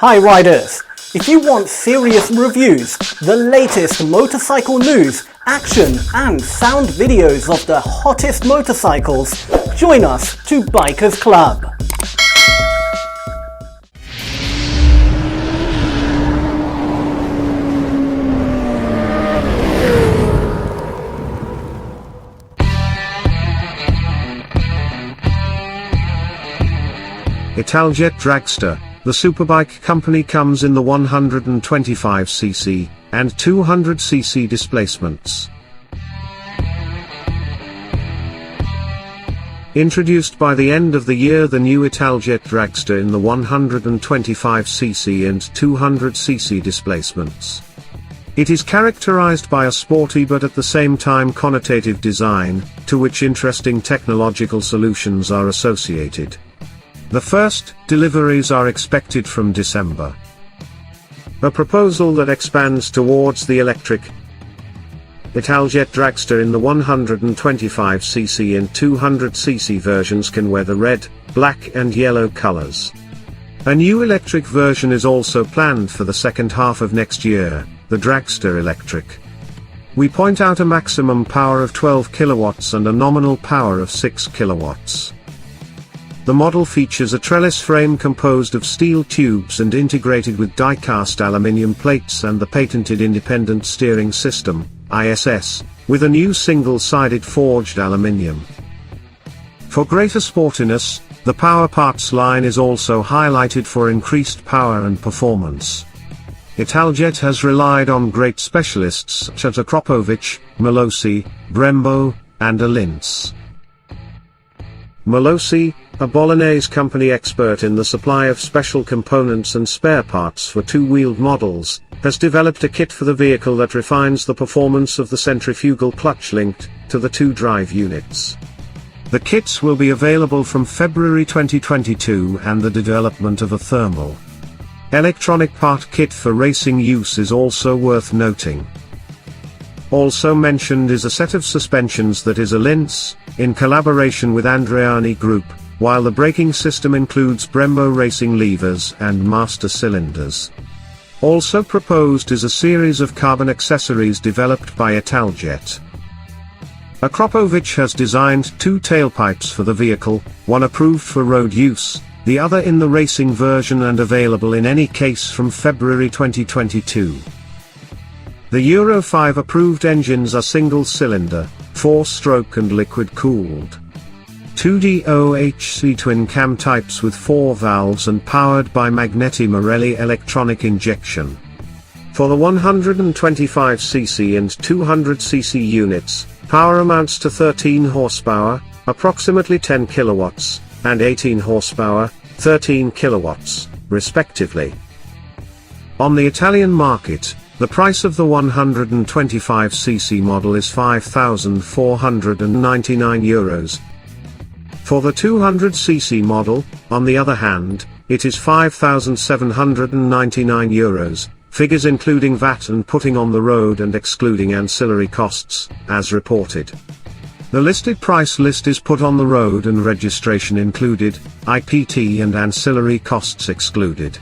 Hi riders! If you want serious reviews, the latest motorcycle news, action and sound videos of the hottest motorcycles, join us to Bikers Club. Italjet Dragster, the superbike company, comes in the 125cc and 200cc displacements. Introduced by the end of the year, the new Italjet Dragster in the 125cc and 200cc displacements. It is characterized by a sporty but at the same time connotative design, to which interesting technological solutions are associated. The first deliveries are expected from December. A proposal that expands towards the electric. Italjet Dragster in the 125cc and 200cc versions can wear the red, black and yellow colors. A new electric version is also planned for the second half of next year, the Dragster Electric. We point out a maximum power of 12 kilowatts and a nominal power of 6 kilowatts. The model features a trellis frame composed of steel tubes and integrated with die-cast aluminium plates and the patented independent steering system, ISS, with a new single-sided forged aluminium. For greater sportiness, the power parts line is also highlighted for increased power and performance. Italjet has relied on great specialists such as Akrapovic, Malossi, Brembo, and Linz. Malossi, a Bolognese company expert in the supply of special components and spare parts for two-wheeled models, has developed a kit for the vehicle that refines the performance of the centrifugal clutch linked to the two drive units. The kits will be available from February 2022, and the development of a thermal electronic part kit for racing use is also worth noting. Also mentioned is a set of suspensions that is a Linz, in collaboration with Andreani Group, while the braking system includes Brembo racing levers and master cylinders. Also proposed is a series of carbon accessories developed by Italjet. Akrapovic has designed two tailpipes for the vehicle, one approved for road use, the other in the racing version and available in any case from February 2022. The Euro 5 approved engines are single-cylinder, 4-stroke and liquid-cooled. 2DOHC twin-cam types with 4 valves and powered by Magneti Marelli electronic injection. For the 125cc and 200cc units, power amounts to 13 horsepower, approximately 10 kilowatts, and 18 horsepower, 13 kilowatts, respectively. On the Italian market, the price of the 125cc model is €5,499. For the 200cc model, on the other hand, it is €5,799, figures including VAT and putting on the road and excluding ancillary costs, as reported. The listed price list is put on the road and registration included, IPT and ancillary costs excluded.